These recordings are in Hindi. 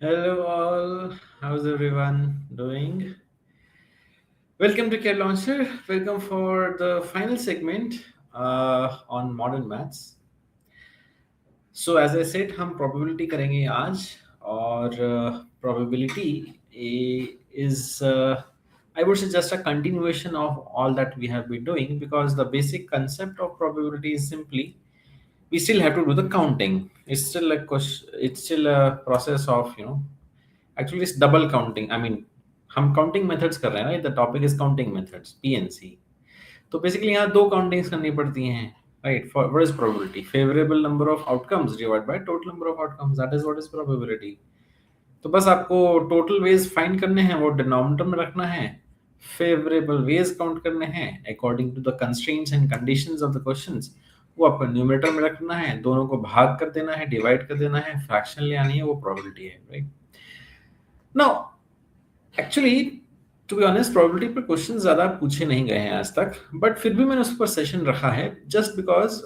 Hello all, how's everyone doing? Welcome to Care Launcher. Welcome for the final segment on modern maths. So as I said, हम probability करेंगे आज और probability is I would say just a continuation of all that we have been doing because the basic concept of probability is simply we still have to do the counting. It's still a question, it's still a process of actually it's double counting. I mean हम काउंटिंग मेथड्स कर रहे हैं right the topic is counting methods PNC तो बेसिकली यहाँ दो काउंटिंग्स करनी पड़ती हैं right for what is probability favourable number of outcomes divide by total number of outcomes that is what is probability तो बस आपको टोटल वेज फाइंड करने हैं वो डिनोमिनेटर में रखना है फेवरेबल वेज काउंट करने हैं according to the constraints and conditions of the questions वो आपको न्यूमरेटर में रखना है दोनों को भाग कर देना है डिवाइड कर देना है फ्रैक्शन ले आनी है वो प्रोबेबिलिटी है right now actually to be honest probability पर क्वेश्चन ज्यादा पूछे नहीं गए हैं आज तक बट फिर भी मैंने उस पर सेशन रखा है just because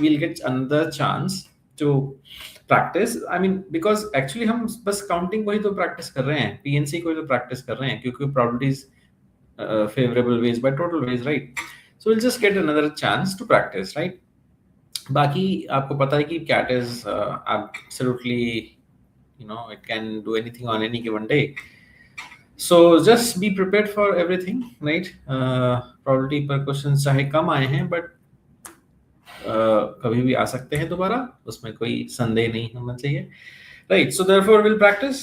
we'll get another chance to practise I mean because actually हम बस काउंटिंग को ही तो प्रैक्टिस कर रहे हैं पीएनसी को ही तो प्रैक्टिस कर रहे हैं क्योंकि probabilities favourable ways by total ways right so will just get another chance to practise right बाकी आपको पता है कि CAT is absolutely it can do anything on any given day so just be prepared for everything right probability per question चाहे कम आए हैं but कभी भी आ सकते हैं दोबारा उसमें कोई संदेह नहीं होना चाहिए right so therefore we'll practice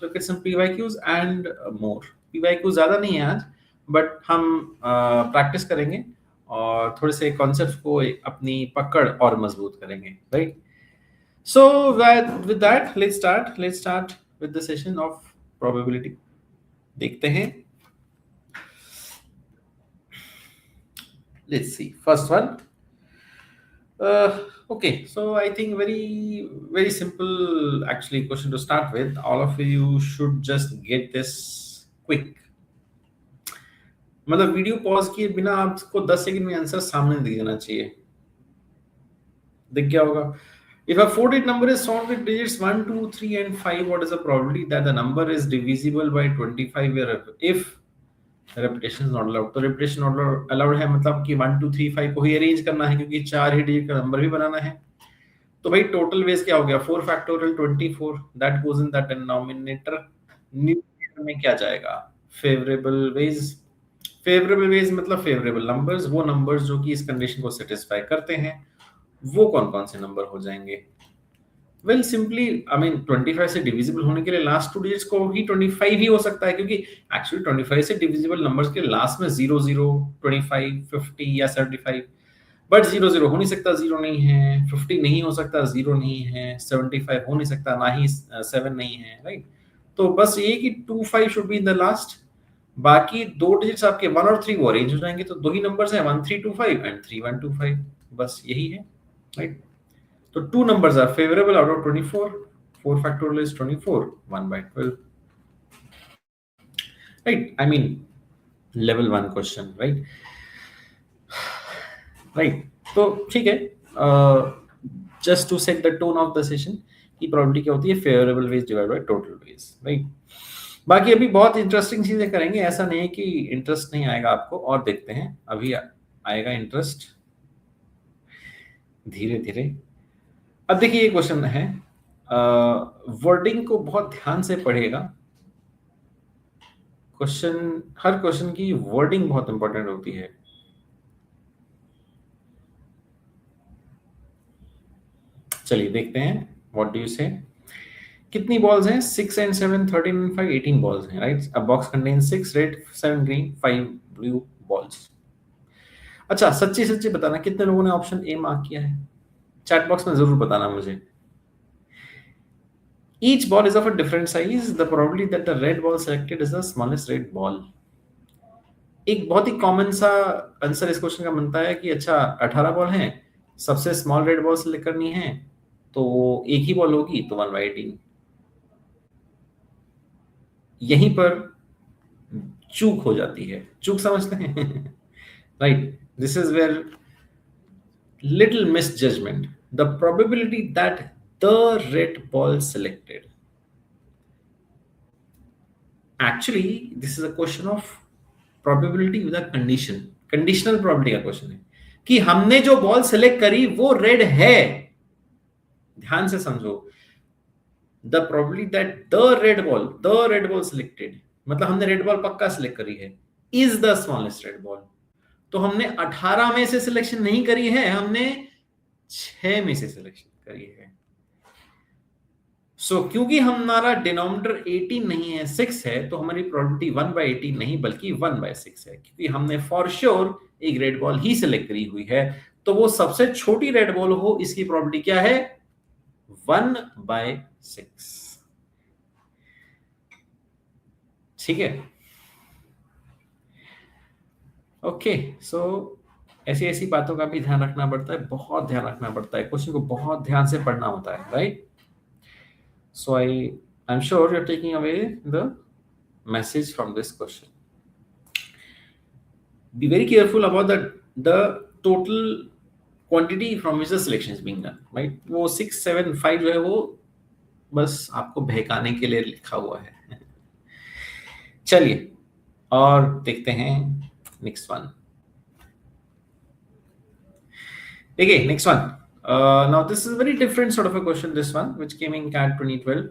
look at some PYQs and more PYQ ज्यादा नहीं है आज but हम प्रैक्टिस करेंगे और थोड़े से कॉन्सेप्ट को अपनी पकड़ और मजबूत करेंगे right so with that let's start with the session of probability देखते हैं let's see first one okay so I think very simple actually question to start with all of you should just get this quick मतलब वीडियो पॉज किए बिना आपको 10 सेकंड में आंसर सामने दिख जाना चाहिए दिख गया होगा if a 4-digit number is solved with digits 1 2 3 and 5 what is the probability that the number is divisible by 25 if repetition is not allowed तो repetition not allowed है मतलब कि 1 2 3 5 को ही अरेंज करना है क्योंकि चार ही डिजिट का नंबर भी बनाना है तो भाई टोटल वेज क्या हो गया 4 factorial 24 that goes in the denominator numerator में क्या जाएगा फेवरेबल वेज मतलब फेवरेबल नंबर्स वो नंबर्स जो कि इस कंडीशन को सेटिस्फाई करते हैं वो कौन-कौन से नंबर हो जाएंगे वेल सिंपली आई मीन 25 से डिविजिबल होने के लिए लास्ट टू डिजिट्स को ही 25 ही हो सकता है क्योंकि एक्चुअली 25 से डिविजिबल नंबर्स के लास्ट में 0 0 25 50 या 75 बट 0 0 हो नहीं सकता 0 नहीं है 50 नहीं हो सकता 0 नहीं है 75 हो नहीं सकता ना ही 7 नहीं है राइट तो बस ये कि 25 should be in the last बाकी दो डिजिट्स आपके 1 और 3 वो अरेंज हो जाएंगे तो दो ही नंबर्स हैं 1325 एंड 3125 बस यही है right so two numbers are favorable out of 24 4 factorial is 24 1 by 12 right I mean level 1 question right तो ठीक है just to set the tone of the session की probability क्या होती है favorable ways divided by total ways right बाकी अभी बहुत इंटरेस्टिंग चीजें करेंगे ऐसा नहीं है कि इंटरेस्ट नहीं आएगा आपको और देखते हैं अभी आएगा इंटरेस्ट धीरे धीरे अब देखिए ये क्वेश्चन है वर्डिंग को बहुत ध्यान से पढ़िएगा हर क्वेश्चन की वर्डिंग बहुत इंपॉर्टेंट होती है चलिए देखते हैं व्हाट डू यू से कितनी बॉल्स हैं 6 and 7 13 and 5 18 बॉल्स हैं राइट अ box contains 6 red 7 green 5 blue balls अच्छा सच्ची सच्ची बताना कितने लोगों ने ऑप्शन ए मार्क किया है चैट बॉक्स में जरूर बताना मुझे each ball is of a different size the probability that the red ball selected is the smallest red ball एक बहुत ही कॉमन सा आंसर इस क्वेश्चन का बनता है कि अच्छा 18 बॉल हैं सबसे स्मॉल रेड बॉल सेलेक्ट करनी है तो एक ही बॉल होगी तो 1/18 यहीं पर चूक हो जाती है चूक समझते हैं right this is where little misjudgment the probability that the red ball selected Actually, this is a question of probability with a condition. Conditional probability का क्वेश्चन है कि हमने जो बॉल सेलेक्ट करी वो रेड है. ध्यान से समझो. The probability that the red ball selected, मतलब हमने रेड बॉल पक्का सिलेक्ट करी है, is the smallest red ball. तो हमने 18 में से सिलेक्शन नहीं करी है, हमने 6 में से सिलेक्शन करी है. सो क्योंकि हमारा डिनोमिनेटर 18 नहीं है, 6 है, तो हमारी प्रोबेबिलिटी 1/18 नहीं बल्कि 1/6 है, क्योंकि हमने फॉर श्योर एक रेड बॉल ही सिलेक्ट करी हुई है. तो वो सबसे छोटी रेड बॉल हो, इसकी प्रोबेबिलिटी क्या है? 1/6. ठीक है. ओके. सो ऐसी ऐसी बातों का भी ध्यान रखना पड़ता है, बहुत ध्यान रखना पड़ता है, क्वेश्चन को बहुत ध्यान से पढ़ना होता है, right? So I'm sure you're taking away the message from this question. Be very careful about the total quantity from which the selection is being done, right? वो 6, 7, 5 जो है वो बस आपको बहकाने के लिए लिखा हुआ है. चलिए और देखते हैं नेक्स्ट वन. देखिए next one. Now this is a very different sort of a question, this one which came in CAT 2012,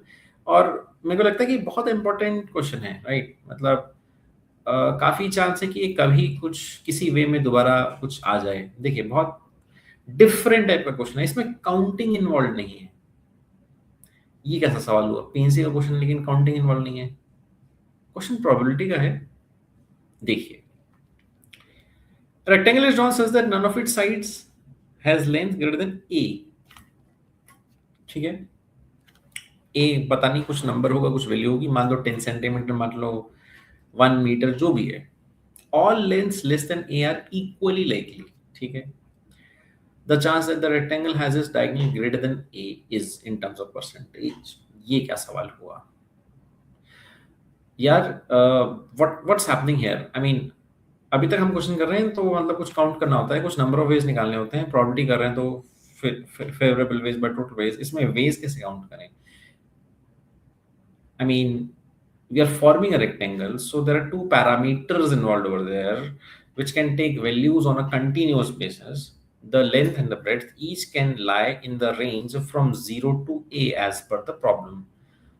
और मेरे को लगता है कि बहुत इंपॉर्टेंट क्वेश्चन है, राइट? मतलब काफी चांस है कि ये कभी कुछ किसी वे में दोबारा कुछ आ जाए. देखिए बहुत डिफरेंट टाइप का क्वेश्चन है, इसमें काउंटिंग इन्वॉल्व नहीं है. ये कैसा सवाल हुआ? पीएनसी का क्वेश्चन लेकिन काउंटिंग इन्वॉल्व नहीं है. क्वेश्चन प्रोबेबिलिटी का है. देखिए, rectangle is drawn such that none of its sides has length greater than a. ठीक है. a पता नहीं, कुछ नंबर होगा, कुछ वैल्यू होगी, मान लो 10 सेंटीमीटर, मान लो 1 मीटर, जो भी है. All lengths less than a are equally likely. ठीक है. The chance that the rectangle has its diagonal greater than a is in terms of percentage. ये क्या सवाल हुआ यार? what's happening here? I mean, अभी तक हम क्वेश्चन कर रहे हैं तो मतलब कुछ काउंट करना होता है, कुछ नंबर ऑफ वेज निकालने होते हैं. प्रोबेबिलिटी कर रहे हैं तो favourable ways by total ways. इसमें वेज कैसे काउंट करें? I mean, we are forming a rectangle, so there are two parameters involved over there which can take values on a continuous basis. The length and the breadth each can lie in the range from 0 to a as per the problem.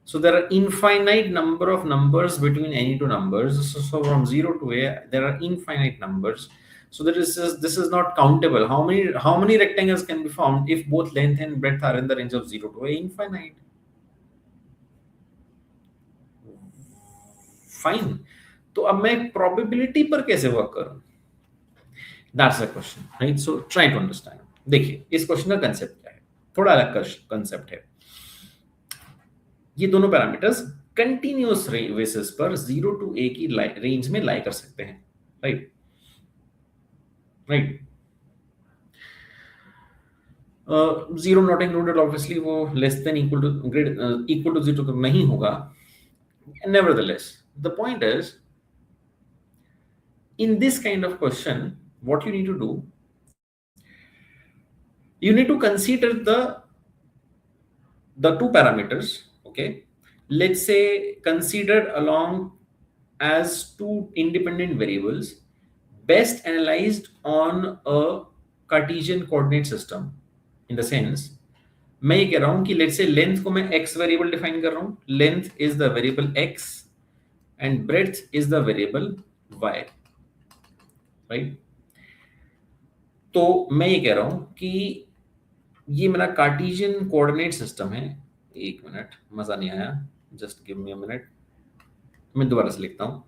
So there are infinite number of numbers between any two numbers. So from 0 to a there are infinite numbers. So this is not countable. How many rectangles can be formed if both length and breadth are in the range of 0 to a? Infinite. Fine. तो अब मैं प्रोबेबिलिटी पर कैसे वर्क करूं? That's a question, right? So try to understand. देखिए इस क्वेश्चन का कंसेप्ट क्या है, थोड़ा अलग कंसेप्ट है. ये दोनों पैरामीटर्स कंटिन्यूअस बेसिस पर 0 to a की रेंज में लाई कर सकते हैं, right? Right. 0 not included, obviously वो लेस देन इक्वल टू 0 तो नहीं होगा. Nevertheless, the point is, in this kind of question, what you need to do, you need to consider the two parameters. Okay, let's say considered along as two independent variables, best analyzed on a Cartesian coordinate system. In the sense, मैं ये कह रहा हूं कि लेट्स से लेंथ को मैं x वेरिएबल डिफाइन कर रहा हूं. Length is the variable x and breadth is the variable y, right? तो मैं ये कह रहा हूं कि ये मेरा कार्टेशियन कोऑर्डिनेट सिस्टम है. एक मिनट, मजा नहीं आया, just give me a minute. मैं दोबारा से लिखता हूं.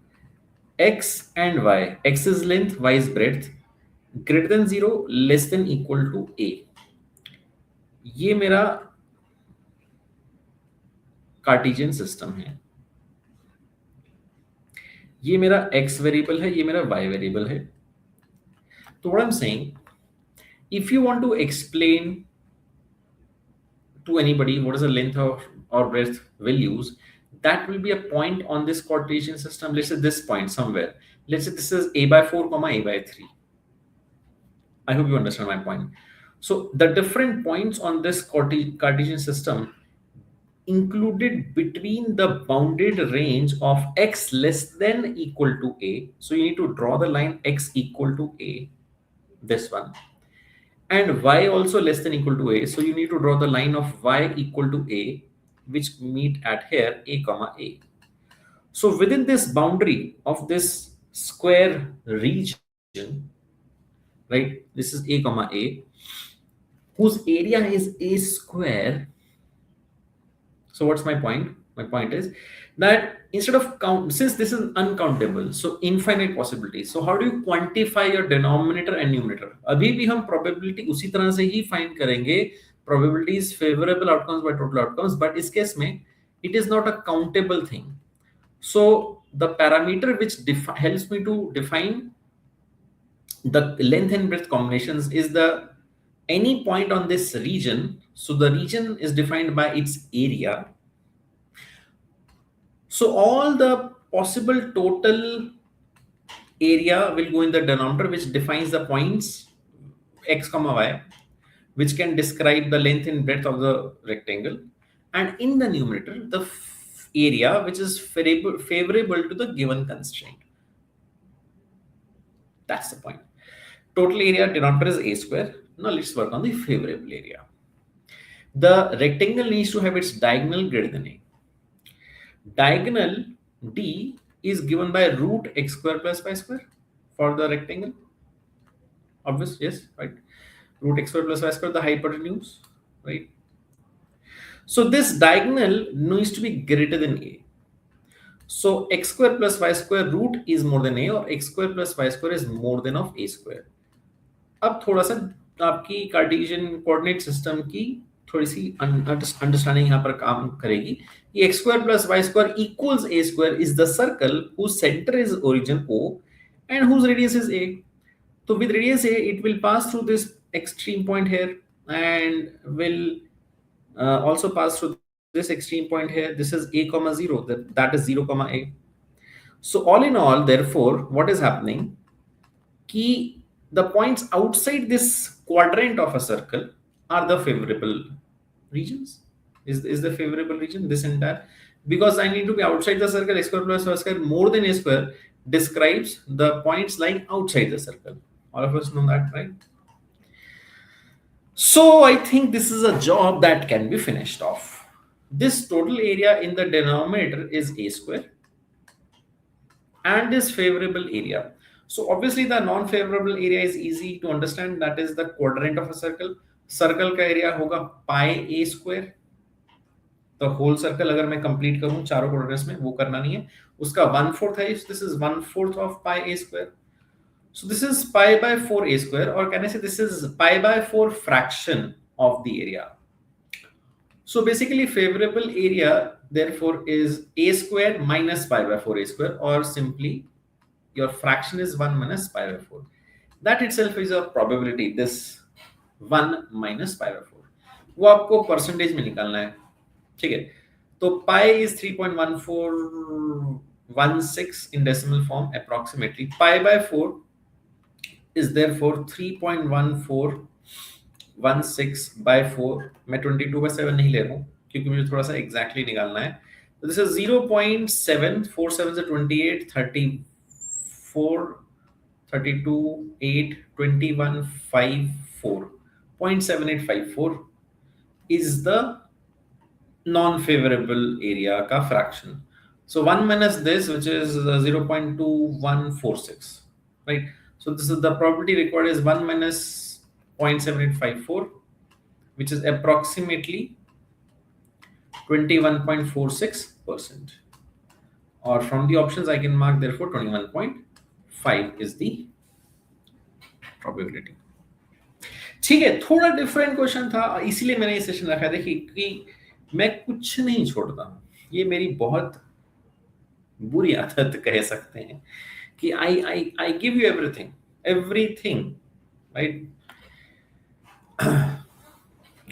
x and y, x is length, y is breadth, greater than 0, less than equal to a. ये मेरा कार्टेशियन सिस्टम है. ये मेरा x वेरिएबल है, ये मेरा y वेरिएबल है. तो what I'm saying, if you want to explain to anybody what is the length of or breadth values, that will be a point on this Cartesian system. Let's say this point somewhere. Let's say this is a/4 comma a/3. I hope you understand my point. So the different points on this Cartesian system included between the bounded range of x less than equal to a. So you need to draw the line x equal to a, this one, and y also less than equal to a. So you need to draw the line of y equal to a, which meet at here a comma a. So within this boundary of this square region, right, this is a comma a, whose area is a square. So what's my point? My point is that instead of count, since this is uncountable, so infinite possibilities. So how do you quantify your denominator and numerator? अभी भी हम probability उसी तरह से ही find करेंगे, probabilities favorable outcomes by total outcomes, but इस case में it is not a countable thing. So the parameter which helps me to define the length and breadth combinations is the any point on this region. So the region is defined by its area. So all the possible total area will go in the denominator, which defines the points x comma y, which can describe the length and breadth of the rectangle, and in the numerator the area which is favorable to the given constraint. That's the point. Total area denominator is a square. Now let's work on the favorable area. The rectangle needs to have its diagonal greater than a. Diagonal D is given by root x square plus y square for the rectangle. Obvious, yes, right. Root x square plus y square, the hypotenuse, right? So this diagonal needs to be greater than a. So x square plus y square root is more than a, or x square plus y square is more than of a square. अब थोड़ा सा आपकी कार्टेशियन कोऑर्डिनेट सिस्टम की थोड़ी सी अंडरस्टैंडिंग यहाँ पर काम करेगी. x square plus y square equals a square is the circle whose center is origin O and whose radius is a. So with radius a, it will pass through this extreme point here and will also pass through this extreme point here. This is a comma 0, that is 0 comma a. So all in all, therefore, what is happening? Key the points outside this quadrant of a circle are the favorable regions. Is the favorable region this entire? Because I need to be outside the circle, x square plus y square more than a square describes the points lying outside the circle. All of us know that, right? So I think this is a job that can be finished off. This total area in the denominator is a square and this favorable area. So obviously the non-favorable area is easy to understand. That is the quadrant of a circle. Circle का area होगा pi a square. The whole circle अगर मैं complete करूँ चारों quadrants में, वो करना नहीं है. उसका 1/4 है. This is 1/4 of pi a square. So this is pi by 4 a square, or can I say this is pi by 4 fraction of the area. So basically favorable area therefore is a square minus pi by 4 a square, or simply your fraction is 1 minus pi by 4. That itself is a probability, this 1 minus pi by 4. वो आपको परसेंटेज में निकालना है, ठीक है. तो pi is 3.1416 in decimal form approximately. Pi by 4 is therefore 3.1416 by 4. मैं 22/7 नहीं ले रहा हूँ क्योंकि मुझे थोड़ा सा exactly निकालना है. So this is 0.747 से 28 34 32 8 21 54 0.7854 is the non-favorable area का fraction. So 1 minus this, which is 0.2146, right? So this is the probability required is 1 minus 0.7854, which is approximately 21.46%. Or from the options I can mark therefore 21.5 is the probability. ठीक है, थोड़ा डिफरेंट क्वेश्चन था, इसीलिए मैंने ये सेशन रखा. देखिए कि मैं कुछ नहीं छोड़ता हूँ, ये मेरी बहुत बुरी आदत कह सकते हैं कि I give you everything, right?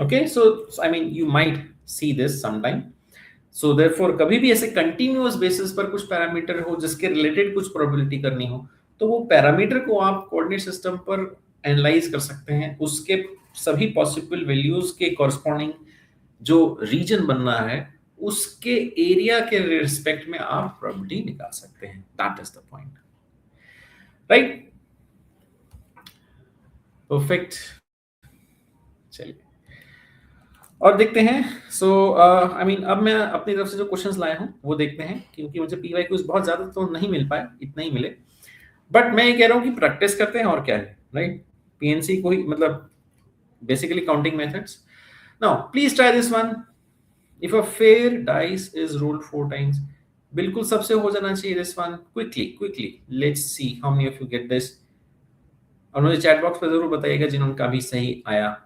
Okay, so I mean you might see this sometime. So therefore कभी भी ऐसे कंटिन्यूअस बेसिस पर कुछ पैरामीटर हो जिसके रिलेटेड कुछ प्रोबेबिलिटी करनी हो, तो वो पैरामीटर को आप कोऑर्डिनेट सिस्टम पर एनालाइज कर सकते हैं. उसके सभी पॉसिबल वैल्यूज के कॉरस्पॉन्डिंग जो रीजन बनना है उसके एरिया के रिस्पेक्ट में आप प्रोबेबिलिटी निकाल सकते हैं. That is the point, right? Perfect. चलिए और देखते हैं. सो आई मीन अब मैं अपनी तरफ से जो क्वेश्चंस लाया हूं वो देखते हैं, क्योंकि मुझे पीवाई क्यूज बहुत ज्यादा तो नहीं मिल पाए, इतना ही मिले. बट मैं ये कह रहा हूं कि प्रैक्टिस करते हैं और क्या है, राइट? पीएनसी कोई मतलब basically counting methods. Now please try this one. If a fair dice is rolled 4 times, बिल्कुल सबसे हो जाना चाहिए this one. Quickly let's see how many of you get this. और मुझे चैट बॉक्स पे जरूर बताइएगा जिन्होंने भी सही आया.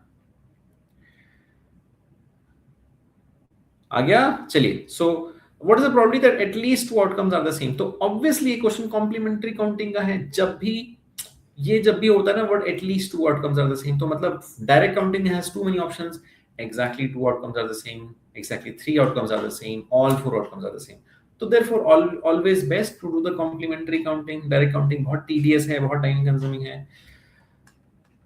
आ गया. चलिए. So what is the probability that at least two outcomes are the same? तो ऑब्वियसली ये क्वेश्चन कॉम्प्लीमेंट्री काउंटिंग का है. जब भी होता है ना word at least two outcomes are the same, तो मतलब direct counting has too many options. Exactly two outcomes are the same, exactly three outcomes are the same, all four outcomes are the same. तो therefore always best to do the complementary counting. Direct counting बहुत tedious है, बहुत time consuming है.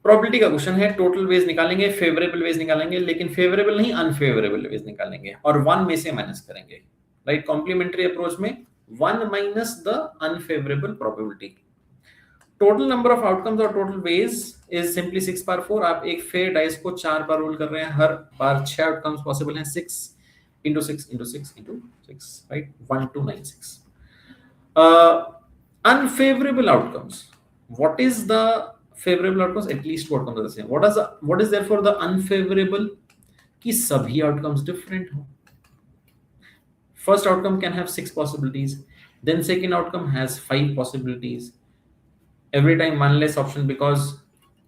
प्रोबेबिलिटी का क्वेश्चन है, टोटल वेज निकालेंगे, फेवरेबल वेज निकालेंगे, लेकिन फेवरेबल नहीं अनफेवरेबल वेज निकालेंगे और वन में से माइनस करेंगे, राइट? कॉम्प्लीमेंट्री अप्रोच में one minus the unfavourable probability. Total number of outcomes और टोटल वेज इज सिंपली 6 बार 4. आप एक फेयर डाइस को 4 बार रोल कर रहे हैं, हर बार 6 आउटकम्स पॉसिबल हैं. 6 into 6 into 6 into 6, right? 1296. Unfavorable outcomes. What is the favorable outcomes? At least two outcomes are the same. What is therefore the unfavorable? कि सभी outcomes different हो. First outcome can have 6 possibilities. Then second outcome has 5 possibilities. Every time one less option because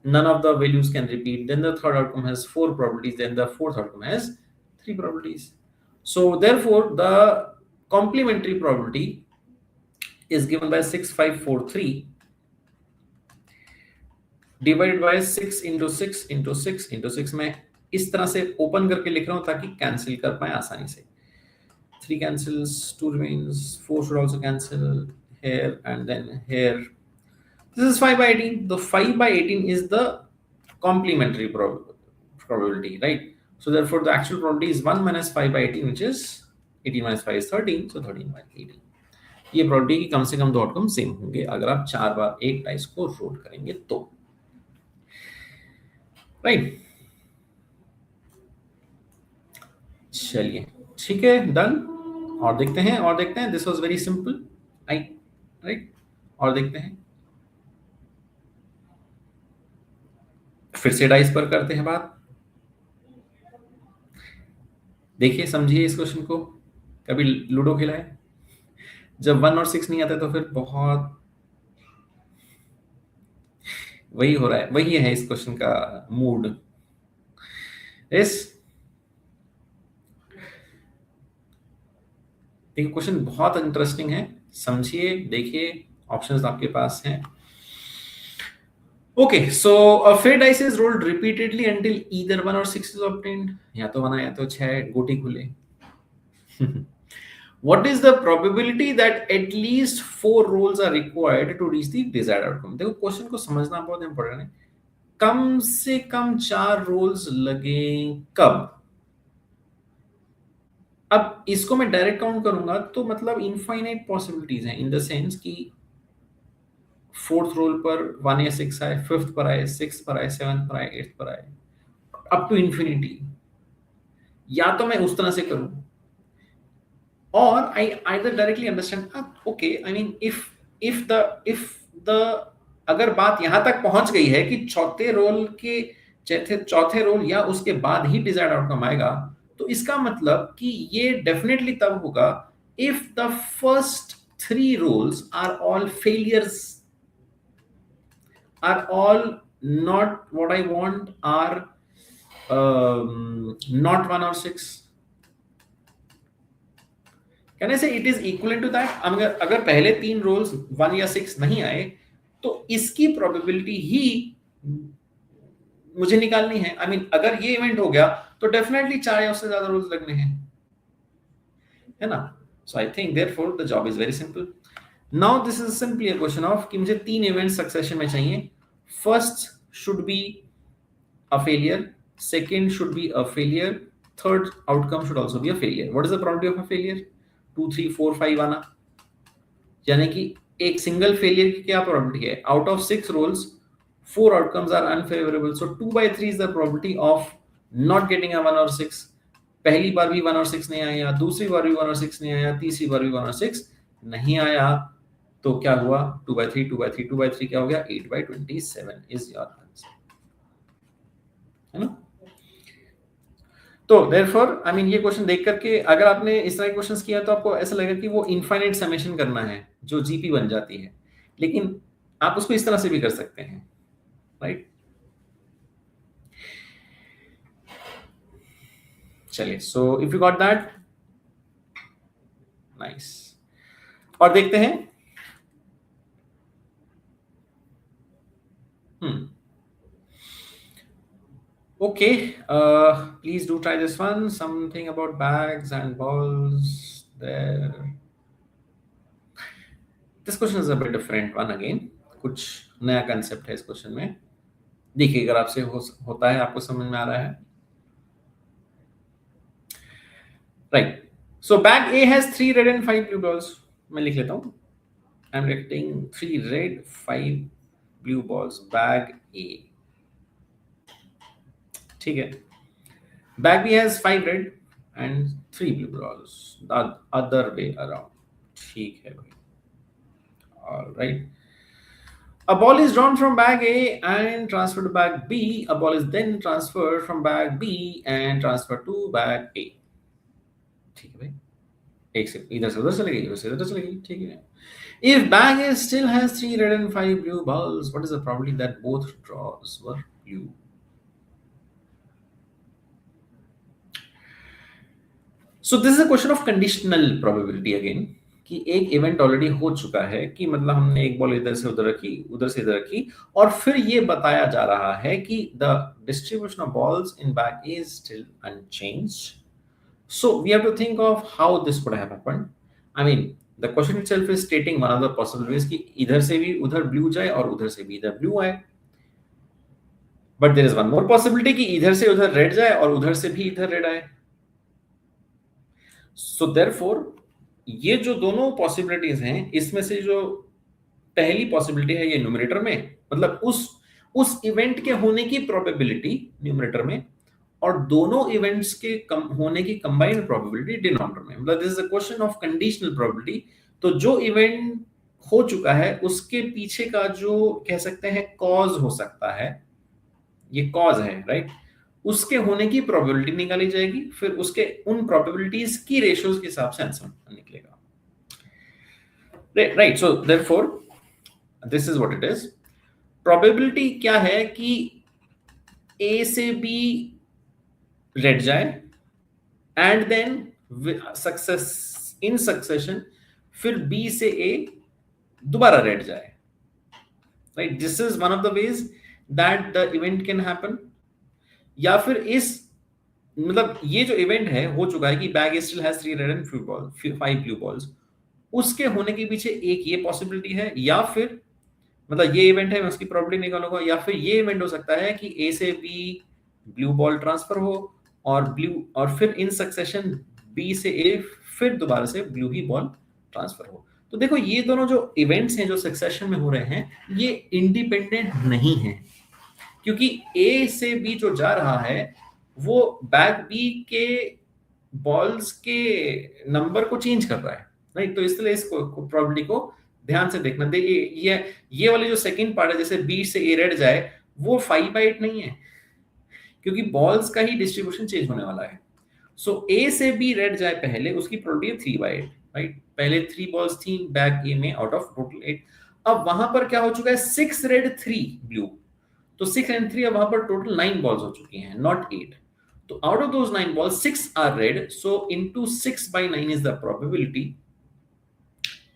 none of the values can repeat. Then the third outcome has 4 probabilities. Then the fourth outcome has 3 probabilities. So therefore the complementary probability is given by 6543 divided by 6 into 6 into 6 into 6. मैं इस तरह से ओपन करके लिख रहा हूं ताकि कैंसिल कर पाए आसानी से. 3 cancels, 2 remains, 4 should also cancel here and then here. This is 5 by 18. The 5 by 18 is the complementary probability, right? So therefore the actual probability is 1 minus 5 by 18, which is 18 minus 5 is 13. So 13 by 18. ये probability की कम से कम दो आउटकम सेम होंगे अगर आप 4 बार एक डाइस को रोल करेंगे तो, राइट? चलिए ठीक है, डन. और देखते हैं. This was very simple, right? और देखते हैं, फिर से डाइस पर करते हैं बात. देखिए, समझिए इस क्वेश्चन को. कभी लूडो खेला है? जब 1 और 6 नहीं आते तो फिर बहुत वही हो रहा है, वही है इस क्वेश्चन का मूड. देखिए क्वेश्चन बहुत इंटरेस्टिंग है, समझिए, देखिए, ऑप्शंस आपके पास हैं. Okay, so a fair dice is rolled repeatedly until either 1 or 6 is obtained. या तो 1 या तो 6 गोटी खुले. What is the probability that at least 4 rolls are required to reach the desired outcome? देखो क्वेश्चन को समझना बहुत इंपॉर्टेंट है. कम से कम 4 रोल्स लगे कब? अब इसको मैं डायरेक्ट काउंट करूंगा तो मतलब इनफाइनाइट पॉसिबिलिटीज हैं, इन द सेंस कि फोर्थ रोल पर 1 या 6 आए, फिफ्थ पर आए, सिक्स पर आए, सेवंथ पर आए, एट्थ पर आए, अप टू इंफिनिटी. या तो मैं उस तरह से करूं, और I either directly understand, okay, I mean if the अगर बात यहां तक पहुंच गई है कि चौथे रोल या उसके बाद ही डिजायर्ड आउटकम आएगा, तो इसका मतलब कि ये डेफिनेटली तब होगा if the first 3 rolls are all failures, are all not what I want, are not 1 or 6. Can I say it is equivalent to that? अगर पहले 3 रोल्स 1 या 6 नहीं आए तो इसकी प्रोबेबिलिटी ही मुझे निकालनी है. I mean, अगर ये इवेंट हो गया तो डेफिनेटली 4 या उससे ज्यादा रोल्स लगने हैं, है ना? So I think therefore the job is very simple. Now this is simply a question of कि मुझे 3 इवेंट सक्सेशन में चाहिए. First should be a failure, second should be a failure, third outcome should also be a failure. What is the probability of a failure? 2 3 4 5 आना, यानी कि एक सिंगल फेलियर की क्या प्रोबेबिलिटी है? Out of 6 rolls 4 outcomes are unfavourable, so 2/3 is the probability of not getting a 1 और 6. पहली बार भी 1 और 6 नहीं आया, दूसरी बार भी 1 और 6 नहीं आया, तीसरी बार भी 1 और 6 नहीं आया, तो क्या हुआ? 2/3 2/3 2/3 क्या हो गया? 8/27 इज योर आंसर, है ना? तो देयरफॉर आई मीन ये क्वेश्चन देख करके अगर आपने इस तरह के क्वेश्चंस किया तो आपको ऐसा लगेगा कि वो इनफाइनाइट समेशन करना है जो जीपी बन जाती है, लेकिन आप उसको इस तरह से भी कर सकते हैं, राइट? चलिए, so if you got that, nice. और देखते हैं. Okay, please do try this one. Something about bags and balls there. This question is a bit different one again. कुछ नया कंसेप्ट है इस क्वेश्चन में. देखिए अगर आपसे होता है, आपको समझ में आ रहा है. Right. So bag A has 3 red and 5 blue balls. मैं लिख लेता हूँ. I'm writing 3 red, 5 blue balls. Bag A. ठीक है. Bag B has 5 red and 3 blue balls. The other way around. ठीक है भाई. All right. A ball is drawn from bag A and transferred to bag B. A ball is then transferred from bag B and transferred to bag A. ठीक है भाई. एक से इधर से उधर चले गई, उधर से इधर चले गई. ठीक है. If bag A still has 3 red and 5 blue balls, what is the probability that both draws were blue? So this is a question of conditional probability again. कि एक इवेंट ऑलरेडी हो चुका है, कि मतलब हमने एक बॉल इधर से उधर रखी, उधर से इधर रखी, और फिर ये बताया जा रहा है कि the distribution of balls in bag is still unchanged. So we have to think of how this could have happened. I mean, the question itself is stating one of the possible ways कि इधर से भी उधर ब्लू जाए और उधर से भी इधर ब्लू आए. But there is one more possibility कि इधर से उधर रेड जाए और उधर से भी इधर रेड आए. So therefore ये जो दोनों पॉसिबिलिटीज हैं, इसमें से जो पहली पॉसिबिलिटी है ये न्यूमरेटर में, मतलब उस इवेंट के होने की प्रोबेबिलिटी न्यूमरेटर में, और दोनों इवेंट्स के होने की कंबाइंड प्रोबेबिलिटी डिनोमिनेटर में. मतलब this is a question of conditional probability. तो जो इवेंट हो चुका है उसके पीछे का जो कह सकते हैं कॉज हो सकता है, ये कॉज है, राइट? उसके होने की प्रोबेबिलिटी निकाली जाएगी, फिर उसके उन प्रोबेबिलिटीज की रेशियोज के हिसाब से आंसर निकलेगा, right? So therefore this is what it is. Probability क्या है कि ए से बी रेड जाए and then success in succession फिर बी से ए दोबारा रेड जाए, right? This is one of the ways that the event can happen. या फिर इस मतलब ये जो इवेंट है हो चुका है कि bag still has 3 red and 5 blue balls, उसके होने के पीछे एक ये पॉसिबिलिटी है, या फिर मतलब ये इवेंट है मैं उसकी प्रोबेबिलिटी निकालूंगा, या फिर ये इवेंट हो सकता है कि ए से बी ब्लू बॉल ट्रांसफर हो और फिर इन सक्सेशन बी से ए फिर दोबारा से ब्लू ही बॉल ट्रांसफर हो. तो देखो ये दोनों जो इवेंट्स हैं जो सक्सेशन में हो रहे हैं ये इंडिपेंडेंट नहीं है, क्योंकि ए से बी जो जा रहा है वो बैग बी के बॉल्स के नंबर को चेंज कर रहा है, राइट? तो इसलिए इस प्रोबेबिलिटी को ध्यान से देखना. ये वाली जो सेकंड पार्ट है, जैसे बी से ए रेड जाए, वो 5/8 नहीं है, क्योंकि बॉल्स का ही डिस्ट्रीब्यूशन चेंज होने वाला है. सो ए से बी रेड जाए पहले, उसकी प्रोबेबिलिटी 3/8, राइट? पहले 3 बॉल्स थी बैग ए में आउट ऑफ टोटल 8. अब वहां पर क्या हो चुका है? 6 रेड 3 ब्लू, तो 6 and 3 अब वहां पर टोटल 9 बॉल्स हो चुकी हैं, नॉट 8. तो out of those 9 balls 6 are red, so into 6/9 is the probability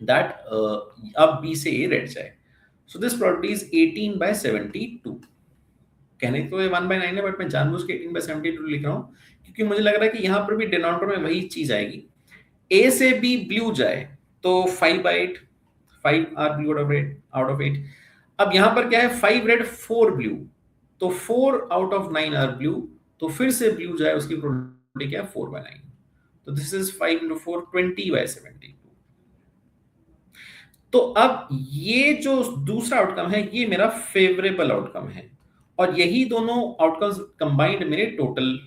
that अब B से A red जाए. So this probability is 18/72. कहने तो ये 1/9 है, बट मैं जानबूझ के 18/72 लिख रहा हूँ क्योंकि मुझे लग रहा है कि यहाँ पर भी डिनोमिनेटर में वही चीज आएगी. A से B ब्लू जाए तो 5/8, 5 are blue out of 8. अब यहाँ पर क्या है? 5 रेड 4 ब्लू, तो 4 out of 9 are blue, तो फिर से ब्लू जाए उसकी क्या है 4/9, तो दिस इज 5 into 4 20/72। तो अब ये जो दूसरा आउटकम है ये मेरा फेवरेबल आउटकम है, और यही दोनों आउटकम्स कंबाइंड मेरे टोटल,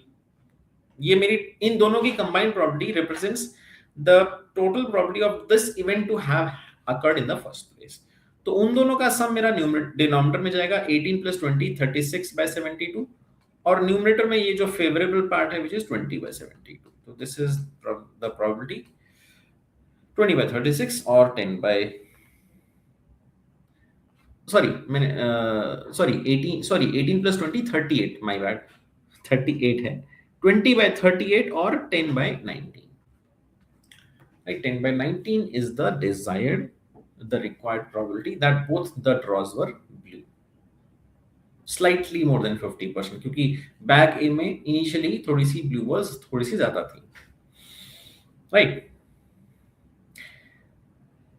ये मेरी इन दोनों की combined probability represents the total probability of this event to have occurred in the first place. तो उन दोनों का सम मेरा डिनोमिनेटर में जाएगा 18 + 20 36/72, और न्यूमरेटर में ये जो फेवरेबल पार्ट है विच इज 20/72। तो दिस इज द प्रोबेबिलिटी 20/36 और 10 बाय सॉरी मैंने सॉरी 18 18 + 20 38, माय बैड 38 है, 20/38 और 10/19, right? 10/19 is the desired, the required probability that both the draws were blue, slightly more than 50%, क्योंकि बैक ए में इनिशियली थोड़ी सी ब्लू वाज थोड़ी सी ज्यादा थी, right?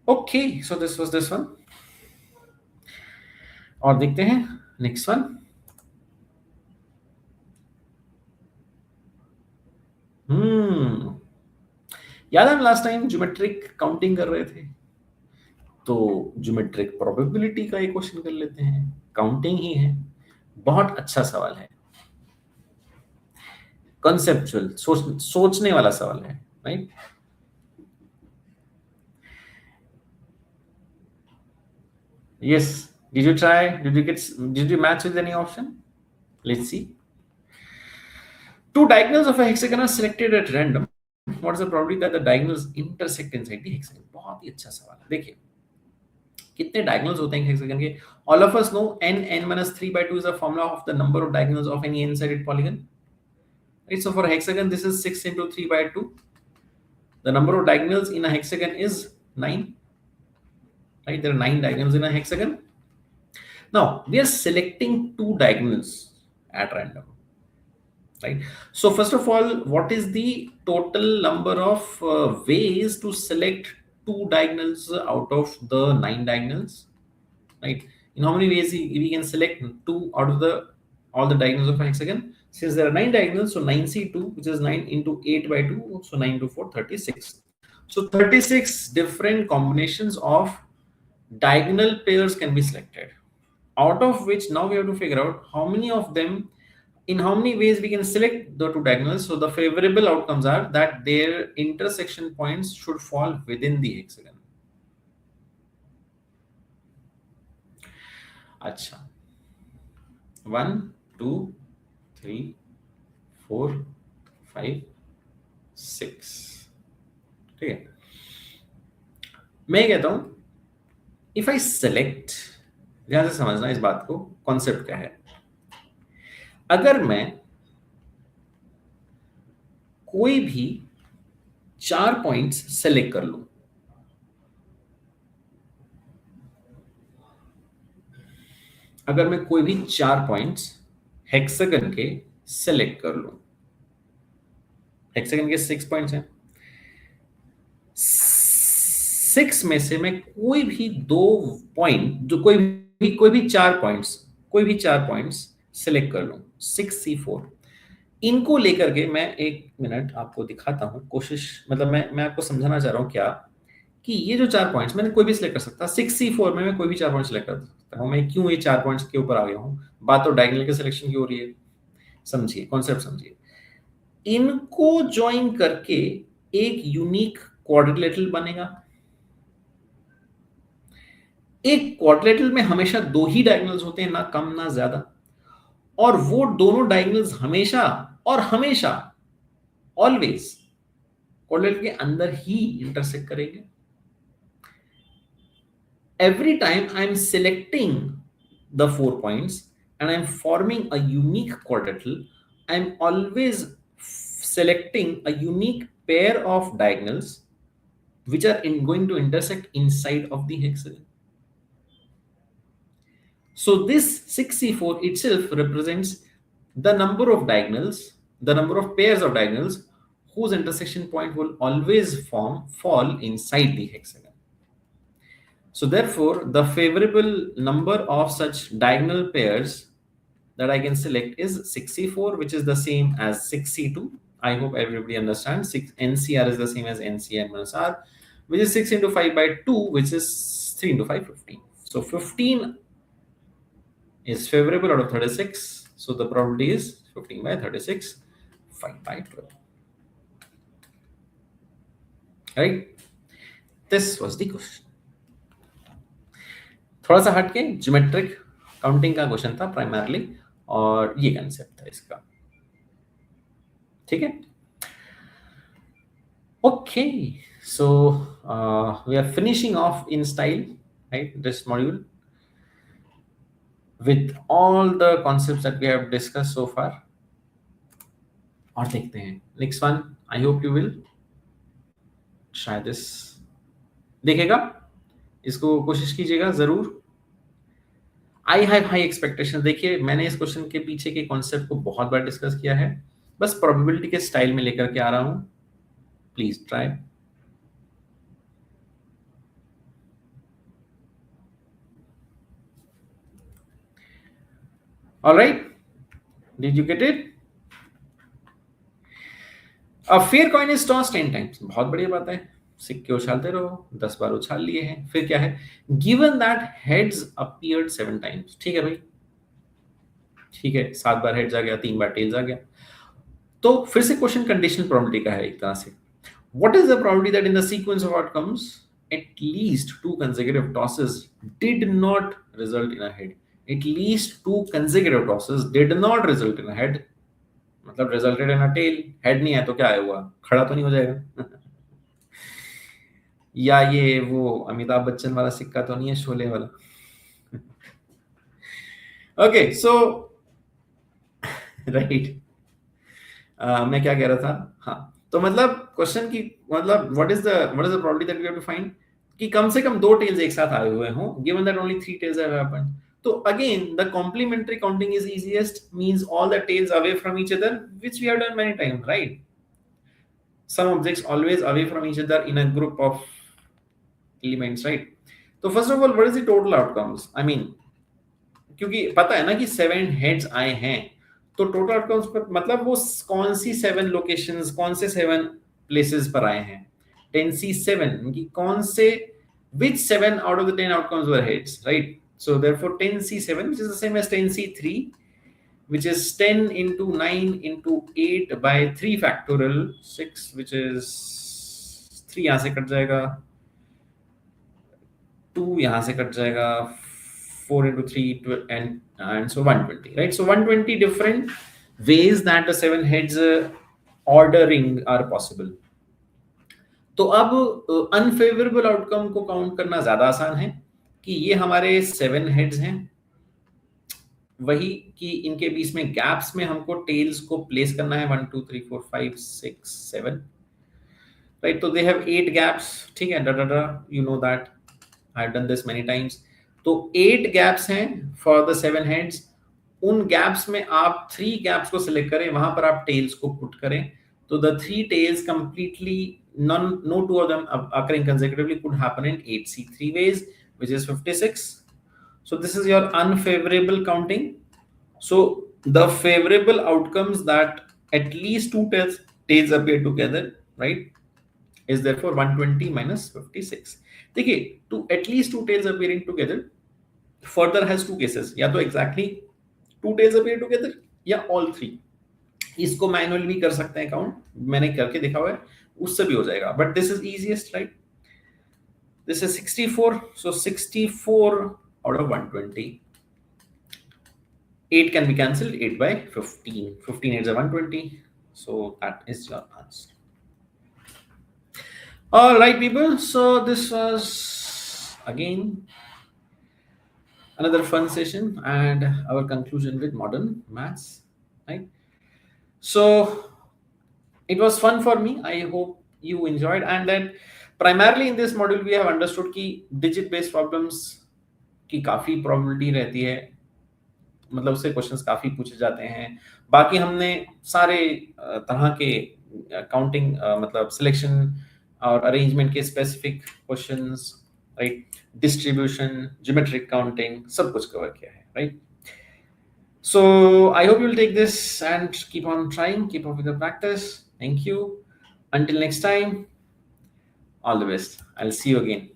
Okay, so this was this one, और देखते हैं नेक्स्ट वन। याद है लास्ट टाइम ज्योमेट्रिक काउंटिंग कर रहे थे, तो ज्योमेट्रिक प्रोबेबिलिटी का एक क्वेश्चन कर लेते हैं, काउंटिंग ही है, बहुत अच्छा सवाल है, कॉन्सेप्चुअल सोचने वाला सवाल है, right? Yes, did you try, did you match with any option? Let's see. Two diagonals of a hexagon are selected at random. What is the probability that the diagonals intersect inside the hexagon? बहुत ही अच्छा सवाल है। देखिए कितने diagonals होते हैं hexagon के? All of us know n-3/2 is a formula of the number of diagonals of any n-sided polygon. Right? So for a hexagon, this is 6 into 3/2. The number of diagonals in a hexagon is 9. Right? There are 9 diagonals in a hexagon. Now we are selecting two diagonals at random. Right. So first of all, what is the total number of ways to select two diagonals out of the 9 diagonals? Right. In how many ways we can select two out of the all the diagonals of a hexagon? Since there are 9 diagonals, so 9c2, which is 9 into 8/2, so 9 to 4, 36. So 36 different combinations of diagonal pairs can be selected, out of which now we have to figure out how many of them, in how many ways we can select the two diagonals. So the favorable outcomes are that their intersection points should fall within the hexagon. अच्छा, 1 2 3 4 5 6, ठीक है? मैं कहता हूं इफ आई सेलेक्ट, ध्यान से समझना इस बात को, कॉन्सेप्ट क्या है। अगर मैं कोई भी 4 पॉइंट्स सेलेक्ट कर लूं, अगर मैं कोई भी 4 पॉइंट्स हेक्सागन के सेलेक्ट कर लूं, हेक्सागन के 6 पॉइंट्स हैं, 6 में से मैं कोई भी 2 पॉइंट, जो कोई भी 4 पॉइंट्स सेलेक्ट कर लूं, 6c4, इनको लेकर के मैं एक मिनट आपको दिखाता हूं, कोशिश मतलब मैं आपको समझाना चाह रहा हूं क्या, कि ये जो 4 पॉइंट्स मैंने कोई भी सिलेक्ट कर सकता, 6c4 में मैं कोई भी 4 पॉइंट सिलेक्ट कर सकता हूं। मैं क्यों ये 4 पॉइंट्स के ऊपर आ गया हूं, बात तो डायगोनल के सिलेक्शन की हो रही है, समझिए कॉन्सेप्ट समझिए। इनको ज्वाइन करके एक यूनिक क्वाड्रिलेटरल बनेगा। एक क्वाड्रिलेटरल में हमेशा 2 ही डायगोनल्स होते हैं, ना कम ना ज्यादा, और वो दोनों डायगोनल्स हमेशा और हमेशा ऑलवेज क्वाड्रिलेटरल के अंदर ही इंटरसेक्ट करेंगे। Every time I'm selecting the 4 points and I'm forming a unique quadrilateral, I'm always selecting a unique pair of diagonals which are going to intersect inside of the hexagon. So this 6c4 itself represents the number of diagonals, the number of pairs of diagonals whose intersection point will always fall inside the hexagon. So therefore, the favorable number of such diagonal pairs that I can select is 6c4, which is the same as 6c2. I hope everybody understands. NCR is the same as NCR minus R, which is 6 into 5 by 2, which is 3 into 5, 15. So 15 is favorable out of 36. So the probability is 15 by 36, 5 by 12. Right? This was the question. थोड़ा सा हटके ज्योमेट्रिक काउंटिंग का क्वेश्चन था प्राइमरली, और ये कंसेप्ट था इसका. ठीक है. Okay, so we are finishing off in style, right? This module with all the concepts that we have discussed so far. और देखते हैं next one. I hope you will try this. देखेगा, इसको कोशिश कीजिएगा जरूर. I have high expectation. देखिए, मैंने इस क्वेश्चन के पीछे के कॉन्सेप्ट को बहुत बार डिस्कस किया है, बस प्रोबेबिलिटी के स्टाइल में लेकर के आ रहा हूं. Please try. Alright, did you get it? A fair coin is tossed 10 times. बहुत बढ़िया बात है. सिक्के उछालते रहो, 10 बार उछाल लिए हैं. फिर क्या है? Given that heads appeared 7 times. ठीक है भाई, ठीक है, 7 बार हेड्स आ गया, 3 बार टेल्स आ गया. तो फिर से क्वेश्चन कंडीशनल प्रोबेबिलिटी का है एक तरह से. What is the probability that in the sequence of outcomes at least 2 consecutive tosses did not result in a head? At least 2 consecutive tosses did not result in a head. मतलब resulted in a tail. Head नहीं है तो क्या है, हुआ खड़ा तो नहीं हो जाएगा. या ये वो अमिताभ बच्चन वाला सिक्का तो नहीं है, शोले वाला. ओके, सो राइट, मैं क्या कह रहा था. हाँ, तो मतलब क्वेश्चन की मतलब what is the probability that we have to find कि कम से कम 2 टेल्स एक साथ आए हुए हों, given that only 3 tails have happened. So again, the complementary counting is easiest, means all the tails away from each other, which we have done many times, right? Some objects always away from each other in a group of elements, right? So first of all, what is the total outcomes? I mean, क्योंकि पता है ना कि 7 heads आए हैं, तो total outcomes पर मतलब वो कौन सी 7 locations, कौन से 7 places पर आए हैं. 10C7 कि कौन से, which 7 out of the 10 outcomes were heads, right? So therefore 10C7, which is the same as 10C3, which is 10 into 9 into 8 by 3 factorial 6, which is 3 यहाँ से कट जाएगा, 2 यहाँ से कट जाएगा, 4 into 3 and so 120, right? So 120 different ways that the 7 heads ordering are possible. तो अब अनफेवरेबल आउटकम को काउंट करना ज्यादा आसान है कि ये हमारे 7 हेड्स हैं, वही कि इनके बीच में गैप्स में हमको टेल्स को प्लेस करना है. 1 2 3 4 5 6 7, राइट? तो दे हैव 8 गैप्स. ठीक है, you know that, I have done this many times. तो 8 गैप्स हैं फॉर द 7 हेड्स. उन गैप्स में आप 3 गैप्स को सिलेक्ट करें, वहां पर आप टेल्स को पुट करें. तो the 3 tales completely no 2 of them occurring consecutively could happen in 8C3 ways, which is 56. So this is your unfavorable counting. So the favorable outcomes that at least 2 tails appear together, right, is therefore 120 minus 56. देखिए, to at least 2 tails appearing together further has 2 cases. या तो exactly 2 tails appear together या all 3. इसको मैनुअली भी कर सकते हैं काउंट, मैंने करके देखा हुआ है, उससे भी हो जाएगा. But this is easiest, right? This is 64. So 64 out of 120. 8 can be cancelled. 8 by 15. 15 8 is 120. So that is your answer. All right, people. So this was again another fun session and our conclusion with modern maths, right? So it was fun for me. I hope you enjoyed. And then primarily in this module we have understood कि digit based problems की काफी probability रहती है, मतलब उससे क्वेश्चंस काफी पूछे जाते हैं. बाकी हमने सारे तरह के काउंटिंग मतलब सिलेक्शन और अरेंजमेंट के specific questions, right, distribution, geometric counting, सब कुछ कवर किया है, right? So I hope you'll take this and keep on trying, keep up with the practice. Thank you. Until next time, all the best. I'll see you again.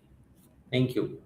Thank you.